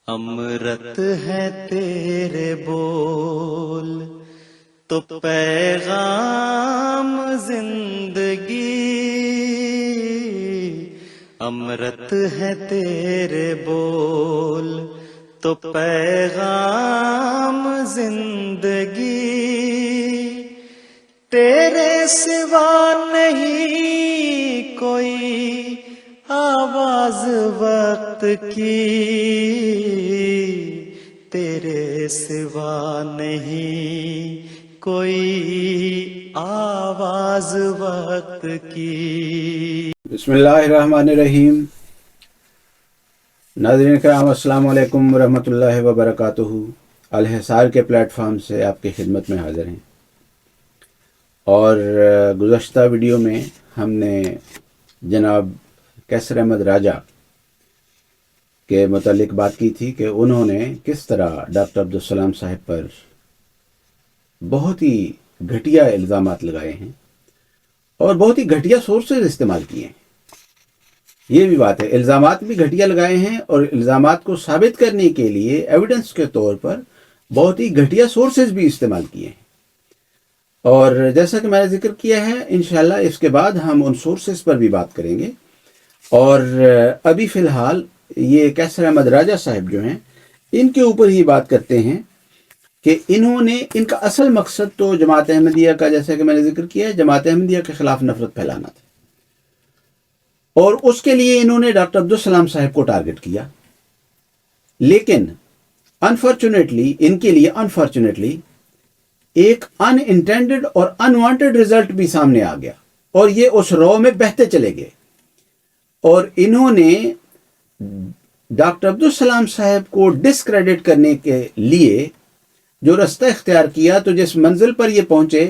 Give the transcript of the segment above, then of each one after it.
امرت ہے تیرے بول تو پیغام زندگی، امرت ہے تیرے بول تو پیغام زندگی، تیرے سوا نہیں کوئی آواز وقت کی، تیرے سوا نہیں کوئی آواز وقت کی۔ بسم اللہ الرحمن الرحیم۔ ناظرین کرام السلام علیکم ورحمۃ اللہ وبرکاتہ۔ الحصار کے پلیٹ فارم سے آپ کی خدمت میں حاضر ہیں، اور گزشتہ ویڈیو میں ہم نے جناب کیسر احمد راجہ کے متعلق بات کی تھی کہ انہوں نے کس طرح ڈاکٹر عبدالسلام صاحب پر بہت ہی گھٹیا الزامات لگائے ہیں اور بہت ہی گھٹیا سورسز استعمال کیے ہیں۔ یہ بھی بات ہے، الزامات بھی گھٹیا لگائے ہیں اور الزامات کو ثابت کرنے کے لیے ایویڈنس کے طور پر بہت ہی گھٹیا سورسز بھی استعمال کیے ہیں، اور جیسا کہ میں نے ذکر کیا ہے انشاءاللہ اس کے بعد ہم ان سورسز پر بھی بات کریں گے۔ اور ابھی فی الحال یہ کیسر احمد راجہ صاحب جو ہیں ان کے اوپر ہی بات کرتے ہیں کہ انہوں نے، ان کا اصل مقصد تو جماعت احمدیہ کا، جیسا کہ میں نے ذکر کیا ہے، جماعت احمدیہ کے خلاف نفرت پھیلانا تھا، اور اس کے لیے انہوں نے ڈاکٹر عبدالسلام صاحب کو ٹارگٹ کیا، لیکن انفارچونیٹلی ان کے لیے ایک ان انٹینڈڈ اور انوانٹڈ رزلٹ بھی سامنے آ گیا، اور یہ اس رو میں بہتے چلے گئے، اور انہوں نے ڈاکٹر عبدالسلام صاحب کو ڈسکریڈٹ کرنے کے لیے جو رستہ اختیار کیا، تو جس منزل پر یہ پہنچے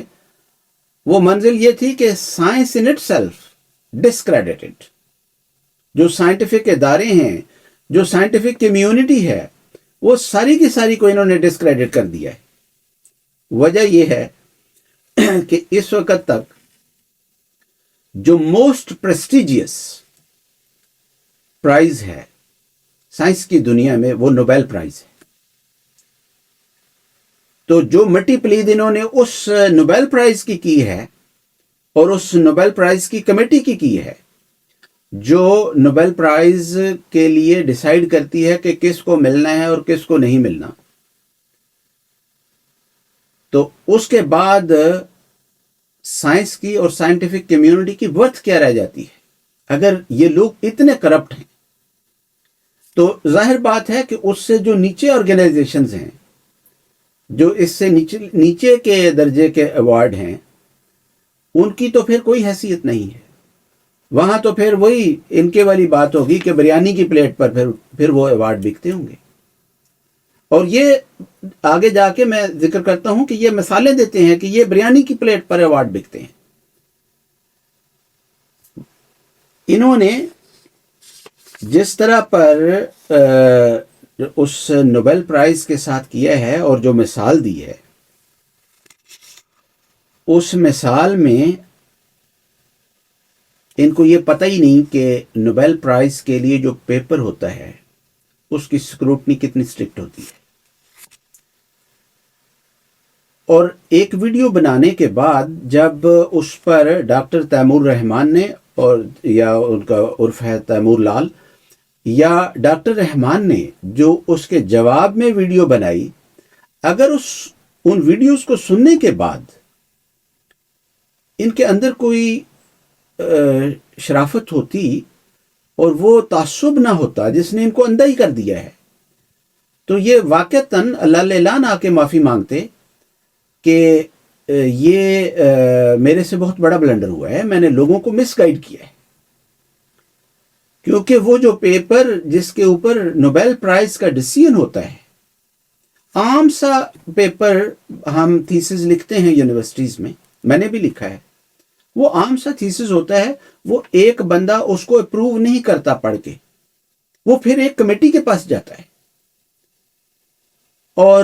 وہ منزل یہ تھی کہ سائنس ان اٹ سیلف ڈسکریڈٹڈ، جو سائنٹیفک ادارے ہیں، جو سائنٹیفک کمیونٹی ہے، وہ ساری کی ساری کو انہوں نے ڈسکریڈٹ کر دیا ہے۔ وجہ یہ ہے کہ اس وقت تک جو موسٹ پریسٹیجیس پرائز ہے سائنس کی دنیا میں وہ نوبیل پرائز ہے، تو جو مٹی پلید انہوں نے اس نوبیل پرائز کی ہے، اور اس نوبیل پرائز کی کمیٹی کی ہے، جو نوبیل پرائز کے لیے ڈیسائیڈ کرتی ہے کہ کس کو ملنا ہے اور کس کو نہیں ملنا، تو اس کے بعد سائنس کی اور سائنٹیفک کمیونٹی کی ورتھ کیا رہ جاتی ہے اگر یہ لوگ اتنے کرپٹ ہیں؟ تو ظاہر بات ہے کہ اس سے جو نیچے آرگنائزیشنز ہیں، جو اس سے نیچے کے درجے کے ایوارڈ ہیں، ان کی تو پھر کوئی حیثیت نہیں ہے، وہاں تو پھر وہی ان کے والی بات ہوگی کہ بریانی کی پلیٹ پر پھر وہ ایوارڈ بکتے ہوں گے۔ اور یہ آگے جا کے میں ذکر کرتا ہوں کہ یہ مثالیں دیتے ہیں کہ یہ بریانی کی پلیٹ پر ایوارڈ بکتے ہیں۔ انہوں نے جس طرح پر اس نوبیل پرائز کے ساتھ کیا ہے اور جو مثال دی ہے، اس مثال میں ان کو یہ پتہ ہی نہیں کہ نوبیل پرائز کے لیے جو پیپر ہوتا ہے اس کی سکروٹنی کتنی اسٹرکٹ ہوتی ہے، اور ایک ویڈیو بنانے کے بعد جب اس پر ڈاکٹر تیمور رحمان نے، اور یا ان کا عرف ہے تیمور لال، یا ڈاکٹر رحمان نے جو اس کے جواب میں ویڈیو بنائی، اگر ان ویڈیوز کو سننے کے بعد ان کے اندر کوئی شرافت ہوتی اور وہ تعصب نہ ہوتا جس نے ان کو اندھا ہی کر دیا ہے، تو یہ واقعتاً اللہ اعلان آ کے معافی مانگتے کہ یہ میرے سے بہت بڑا بلنڈر ہوا ہے، میں نے لوگوں کو مس گائیڈ کیا ہے، کیونکہ وہ جو پیپر جس کے اوپر نوبیل پرائز کا ڈیسیژن ہوتا ہے، عام سا پیپر ہم تھیسز لکھتے ہیں یونیورسٹیز میں، میں نے بھی لکھا ہے، وہ عام سا تھیسز ہوتا ہے، وہ ایک بندہ اس کو اپروو نہیں کرتا پڑھ کے، وہ پھر ایک کمیٹی کے پاس جاتا ہے، اور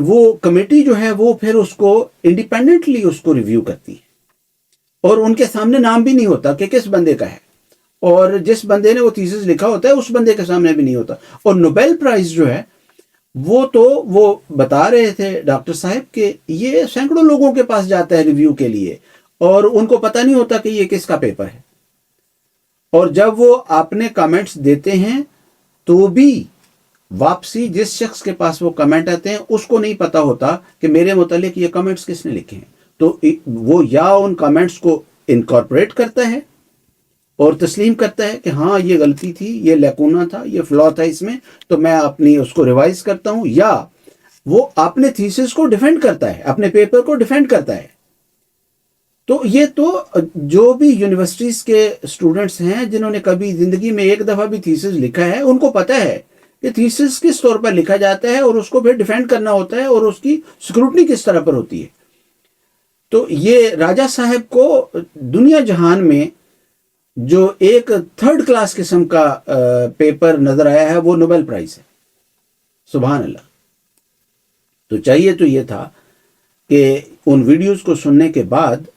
وہ کمیٹی جو ہے وہ پھر اس کو انڈیپینڈنٹلی اس کو ریویو کرتی ہے، اور ان کے سامنے نام بھی نہیں ہوتا کہ کس بندے کا ہے، اور جس بندے نے وہ تھیسس لکھا ہوتا ہے اس بندے کے سامنے بھی نہیں ہوتا. اور نوبیل پرائز جو ہے وہ بتا رہے تھے ڈاکٹر صاحب کہ یہ سینکڑوں لوگوں کے پاس جاتا ہے ریویو کے لیے اور ان کو پتہ نہیں ہوتا کہ یہ کس کا پیپر ہے. اور جب وہ اپنے کمنٹس دیتے ہیں تو بھی واپسی جس شخص کے پاس وہ کمنٹ آتے ہیں اس کو نہیں پتا ہوتا کہ میرے متعلق یہ کمنٹس کس نے لکھے ہیں. تو وہ یا ان کمنٹس کو انکارپوریٹ کرتا ہے اور تسلیم کرتا ہے کہ ہاں یہ غلطی تھی، یہ لیکونہ تھا، یہ فلا تھا اس میں، تو میں اپنی اس کو ریوائز کرتا ہوں، یا وہ اپنے تھیسس کو ڈیفینڈ کرتا ہے، اپنے پیپر کو ڈیفینڈ کرتا ہے. تو یہ تو جو بھی یونیورسٹیز کے اسٹوڈنٹس ہیں جنہوں نے کبھی زندگی میں ایک دفعہ بھی تھیسس لکھا ہے ان کو پتہ ہے کہ تھیسس کس طور پر لکھا جاتا ہے اور اس کو پھر ڈیفینڈ کرنا ہوتا ہے اور اس کی سکروٹنی کس طرح پر ہوتی ہے. تو یہ راجہ صاحب کو دنیا جہان میں جو ایک تھرڈ کلاس قسم کا پیپر نظر آیا ہے وہ نوبیل پرائز ہے. سبحان اللہ. تو چاہیے تو یہ تھا کہ ان ویڈیوز کو سننے کے بعد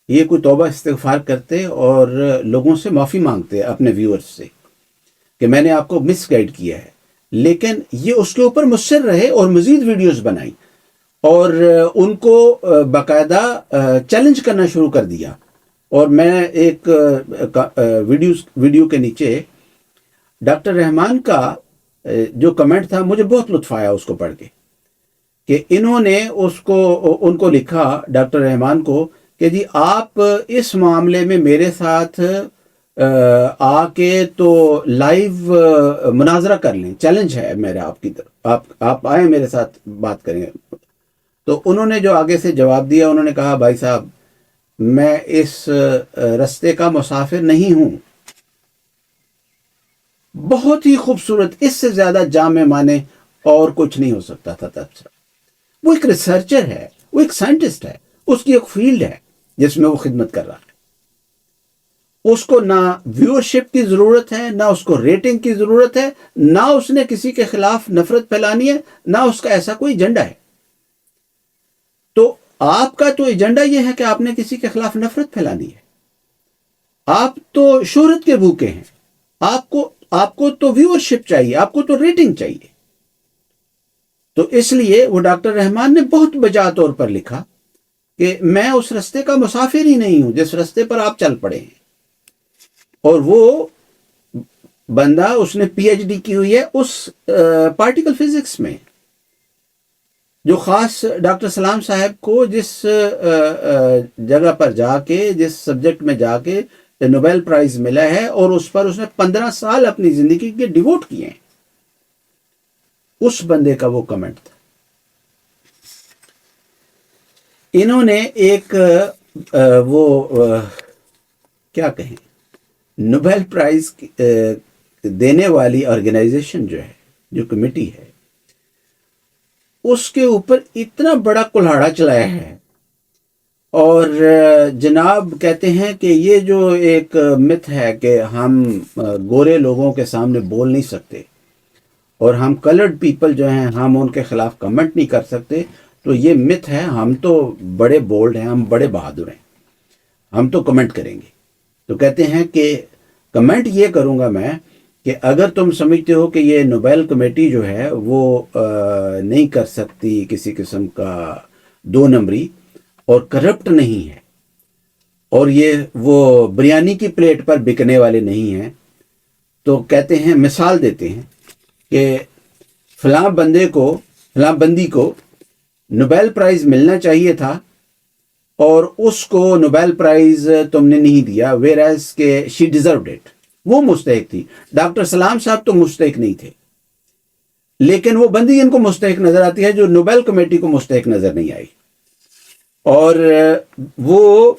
یہ کوئی توبہ استغفار کرتے اور لوگوں سے معافی مانگتے اپنے ویورز سے کہ میں نے آپ کو مس گائیڈ کیا ہے. لیکن یہ اس کے اوپر مصر رہے اور مزید ویڈیوز بنائی اور ان کو باقاعدہ چیلنج کرنا شروع کر دیا. اور میں ایک ویڈیو کے نیچے ڈاکٹر رحمان کا جو کمنٹ تھا مجھے بہت لطف آیا اس کو پڑھ کے کہ انہوں نے ان کو لکھا ڈاکٹر رحمان کو کہ جی آپ اس معاملے میں میرے ساتھ آ کے تو لائیو مناظرہ کر لیں، چیلنج ہے میرا آپ کی طرف، آپ آئیں میرے ساتھ بات کریں. تو انہوں نے جو آگے سے جواب دیا انہوں نے کہا بھائی صاحب میں اس رستے کا مسافر نہیں ہوں. بہت ہی خوبصورت، اس سے زیادہ جامع معنی اور کچھ نہیں ہو سکتا تھا تب سے. وہ ایک ریسرچر ہے، وہ ایک سائنٹسٹ ہے، اس کی ایک فیلڈ ہے جس میں وہ خدمت کر رہا ہے. اس کو نہ ویورشپ کی ضرورت ہے، نہ اس کو ریٹنگ کی ضرورت ہے، نہ اس نے کسی کے خلاف نفرت پھیلانی ہے، نہ اس کا ایسا کوئی ایجنڈا ہے. تو آپ کا تو ایجنڈا یہ ہے کہ آپ نے کسی کے خلاف نفرت پھیلانی ہے. آپ تو شہرت کے بھوکے ہیں، آپ کو تو ویورشپ چاہیے، آپ کو تو ریٹنگ چاہیے. تو اس لیے وہ ڈاکٹر رحمان نے بہت بجا طور پر لکھا کہ میں اس رستے کا مسافر ہی نہیں ہوں جس رستے پر آپ چل پڑے ہیں. اور وہ بندہ اس نے پی ایچ ڈی کی ہوئی ہے اس پارٹیکل فزکس میں جو خاص ڈاکٹر سلام صاحب کو جس جگہ پر جا کے، جس سبجیکٹ میں جا کے نوبیل پرائز ملا ہے اور اس پر اس نے 15 سال اپنی زندگی کے ڈیووٹ کیے ہیں، اس بندے کا وہ کمنٹ تھا. انہوں نے ایک کیا کہیں نوبیل پرائز دینے والی آرگنائزیشن جو ہے، جو کمیٹی ہے، اس کے اوپر اتنا بڑا کلہاڑا چلایا ہے. اور جناب کہتے ہیں کہ یہ جو ایک مت ہے کہ ہم گورے لوگوں کے سامنے بول نہیں سکتے اور ہم کلرڈ پیپل جو ہیں ہم ان کے خلاف کمنٹ نہیں کر سکتے، تو یہ مت ہے. ہم تو بڑے بولڈ ہیں، ہم بڑے بہادر ہیں، ہم تو کمنٹ کریں گے. تو کہتے ہیں کہ کمنٹ یہ کروں گا میں کہ اگر تم سمجھتے ہو کہ یہ نوبیل کمیٹی جو ہے وہ نہیں کر سکتی کسی قسم کا 2 نمبری اور کرپٹ نہیں ہے اور یہ وہ بریانی کی پلیٹ پر بکنے والے نہیں ہیں، تو کہتے ہیں، مثال دیتے ہیں کہ فلاں بندی کو نوبیل پرائز ملنا چاہیے تھا اور اس کو نوبیل پرائز تم نے نہیں دیا، ویئر ایز کہ شی ڈیزروڈ اٹ. وہ مستحق تھی. ڈاکٹر سلام صاحب تو مستحق نہیں تھے، لیکن وہ بندی ان کو مستحق نظر آتی ہے جو نوبیل کمیٹی کو مستحق نظر نہیں آئی. اور وہ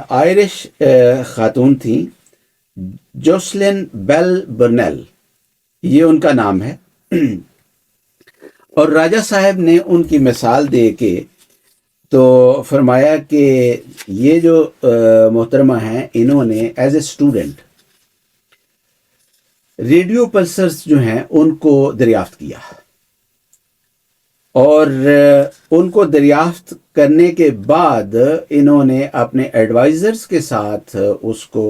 آئرش خاتون تھیں، جوسلن بیل برنیل، یہ ان کا نام ہے. اور راجہ صاحب نے ان کی مثال دے کے تو فرمایا کہ یہ جو محترمہ ہیں انہوں نے as a student radio pulsars جو ہیں ان کو دریافت کیا اور ان کو دریافت کرنے کے بعد انہوں نے اپنے ایڈوائزرز کے ساتھ اس کو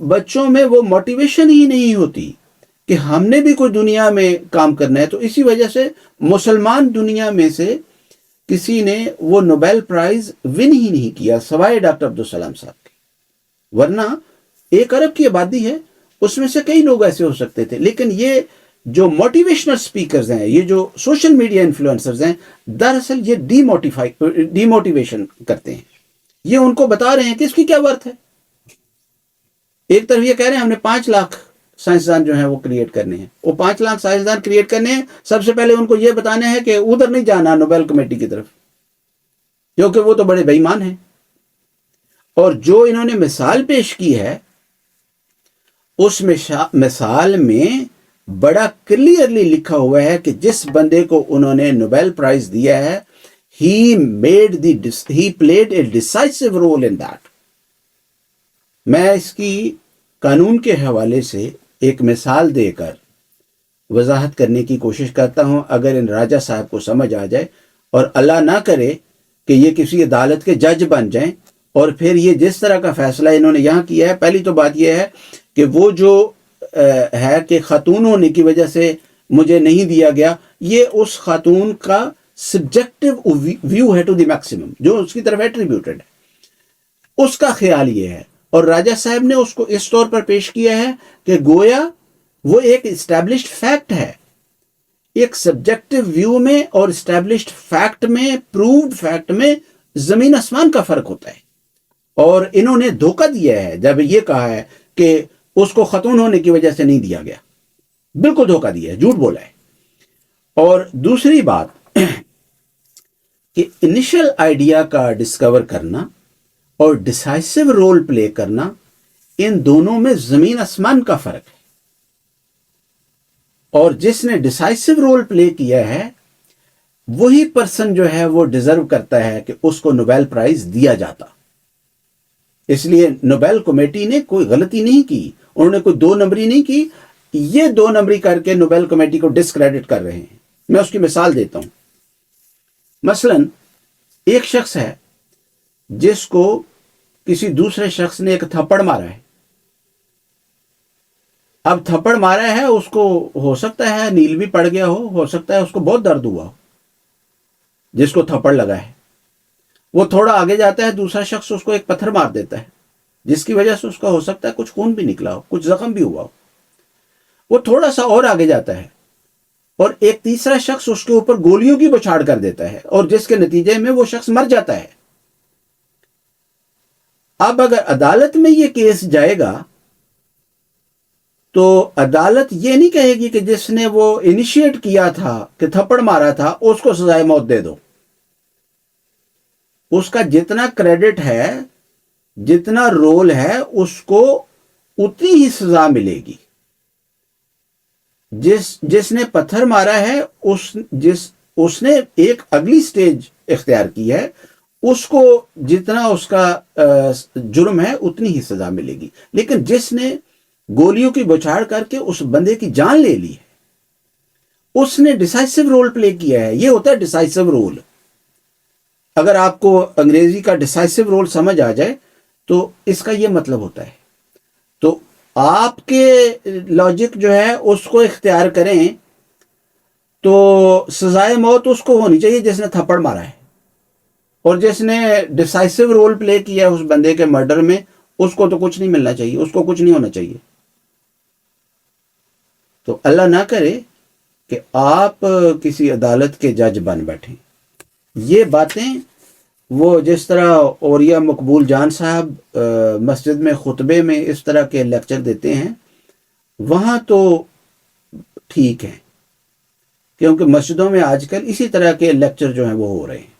بچوں میں وہ موٹیویشن ہی نہیں ہوتی کہ ہم نے بھی کوئی دنیا میں کام کرنا ہے. تو اسی وجہ سے مسلمان دنیا میں سے کسی نے وہ نوبیل پرائز ون ہی نہیں کیا سوائے ڈاکٹر عبدالسلام صاحب کے. ورنہ 1 ارب کی آبادی ہے، اس میں سے کئی لوگ ایسے ہو سکتے تھے. لیکن یہ جو موٹیویشنل سپیکرز ہیں، یہ جو سوشل میڈیا انفلوئنسرز ہیں، دراصل یہ ڈی موٹیویشن کرتے ہیں. یہ ان کو بتا رہے ہیں کہ اس کی کیا ورتھ ہے. ایک طرف یہ کہہ رہے ہیں ہم نے 5 لاکھ سائنسدان جو ہیں وہ کریٹ کرنے ہیں. وہ 5 لاکھ سائنسدان کریٹ کرنے ہیں، سب سے پہلے ان کو یہ بتانا ہے کہ ادھر نہیں جانا نوبیل کمیٹی کی طرف، کیونکہ وہ تو بڑے بے ایمان ہیں. اور جو انہوں نے مثال پیش کی ہے، اس مثال میں بڑا کلیئرلی لکھا ہوا ہے کہ جس بندے کو انہوں نے نوبیل پرائز دیا ہے، he played a decisive role in that. میں اس کی قانون کے حوالے سے ایک مثال دے کر وضاحت کرنے کی کوشش کرتا ہوں، اگر ان راجہ صاحب کو سمجھ آ جائے، اور اللہ نہ کرے کہ یہ کسی عدالت کے جج بن جائیں اور پھر یہ جس طرح کا فیصلہ انہوں نے یہاں کیا ہے. پہلی تو بات یہ ہے کہ وہ جو ہے کہ خاتون ہونے کی وجہ سے مجھے نہیں دیا گیا، یہ اس خاتون کا سبجیکٹو ویو ہے ٹو دی میکسیمم، جو اس کی طرف ایٹریبیوٹڈ ہے، اس کا خیال یہ ہے. اور راجہ صاحب نے اس کو اس طور پر پیش کیا ہے کہ گویا وہ ایک اسٹیبلشڈ فیکٹ ہے. ایک سبجیکٹو ویو میں اور اسٹیبلشڈ فیکٹ میں، پرووڈ فیکٹ میں زمین آسمان کا فرق ہوتا ہے. اور انہوں نے دھوکہ دیا ہے جب یہ کہا ہے کہ اس کو خاتون ہونے کی وجہ سے نہیں دیا گیا. بالکل دھوکہ دیا ہے، جھوٹ بولا ہے. اور دوسری بات کہ انیشل آئیڈیا کا ڈسکور کرنا اور ڈیسائسو رول پلے کرنا، ان دونوں میں زمین آسمان کا فرق ہے. اور جس نے ڈیسائسو رول پلے کیا ہے وہی پرسن جو ہے وہ ڈیزرو کرتا ہے کہ اس کو نوبیل پرائز دیا جاتا. اس لیے نوبیل کمیٹی نے کوئی غلطی نہیں کی، انہوں نے کوئی 2 نمبری نہیں کی. یہ 2 نمبری کر کے نوبیل کمیٹی کو ڈسکریڈٹ کر رہے ہیں. میں اس کی مثال دیتا ہوں. مثلا ایک شخص ہے جس کو کسی دوسرے شخص نے ایک تھپڑ مارا ہے. اب تھپڑ مارا ہے، اس کو ہو سکتا ہے نیل بھی پڑ گیا ہو سکتا ہے اس کو بہت درد ہوا ہو جس کو تھپڑ لگا ہے. وہ تھوڑا آگے جاتا ہے، دوسرا شخص اس کو ایک پتھر مار دیتا ہے جس کی وجہ سے اس کا ہو سکتا ہے کچھ خون بھی نکلا ہو، کچھ زخم بھی ہوا ہو. وہ تھوڑا سا اور آگے جاتا ہے اور ایک تیسرا شخص اس کے اوپر گولیوں کی بچھاڑ کر دیتا ہے، اور جس کے نتیجے میں وہ شخص مر جاتا ہے. اب اگر عدالت میں یہ کیس جائے گا تو عدالت یہ نہیں کہے گی کہ جس نے وہ انیشیٹ کیا تھا کہ تھپڑ مارا تھا اس کو سزائے موت دے دو. اس کا جتنا کریڈٹ ہے، جتنا رول ہے، اس کو اتنی ہی سزا ملے گی. جس نے پتھر مارا ہے، اس نے ایک اگلی سٹیج اختیار کی ہے، اس کو جتنا اس کا جرم ہے اتنی ہی سزا ملے گی. لیکن جس نے گولیوں کی بچھاڑ کر کے اس بندے کی جان لے لی ہے، اس نے ڈیسائسو رول پلے کیا ہے. یہ ہوتا ہے ڈیسائسو رول. اگر آپ کو انگریزی کا ڈیسائسو رول سمجھ آ جائے تو اس کا یہ مطلب ہوتا ہے. تو آپ کے لاجک جو ہے اس کو اختیار کریں تو سزائے موت اس کو ہونی چاہیے جس نے تھپڑ مارا ہے، اور جس نے ڈیسائسو رول پلے کیا ہے اس بندے کے مرڈر میں، اس کو تو کچھ نہیں ملنا چاہیے، اس کو کچھ نہیں ہونا چاہیے. تو اللہ نہ کرے کہ آپ کسی عدالت کے جج بن بیٹھیں. یہ باتیں وہ جس طرح اوریا مقبول جان صاحب مسجد میں خطبے میں اس طرح کے لیکچر دیتے ہیں، وہاں تو ٹھیک ہے، کیونکہ مسجدوں میں آج کل اسی طرح کے لیکچر جو ہیں وہ ہو رہے ہیں.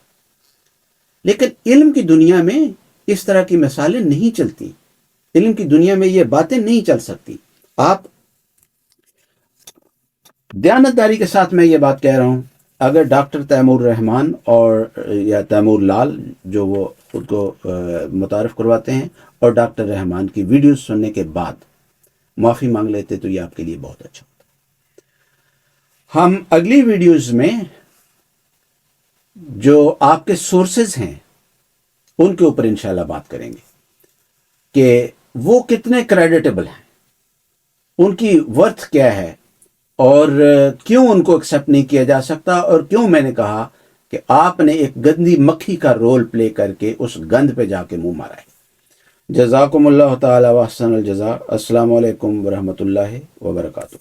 لیکن علم کی دنیا میں اس طرح کی مثالیں نہیں چلتی. علم کی دنیا میں یہ باتیں نہیں چل سکتی. آپ دیانتداری کے ساتھ میں یہ بات کہہ رہا ہوں، اگر ڈاکٹر تیمور رحمان اور یا تیمور لال جو وہ خود کو متعارف کرواتے ہیں، اور ڈاکٹر رحمان کی ویڈیوز سننے کے بعد معافی مانگ لیتے تو یہ آپ کے لیے بہت اچھا ہوتا. ہم اگلی ویڈیوز میں جو آپ کے سورسز ہیں ان کے اوپر انشاءاللہ بات کریں گے کہ وہ کتنے کریڈیٹیبل ہیں، ان کی ورتھ کیا ہے، اور کیوں ان کو ایکسیپٹ نہیں کیا جا سکتا، اور کیوں میں نے کہا کہ آپ نے ایک گندی مکھی کا رول پلے کر کے اس گند پہ جا کے منہ مارا ہے۔ جزاکم اللہ تعالی و احسن الجزا۔ السلام علیکم ورحمۃ اللہ وبرکاتہ۔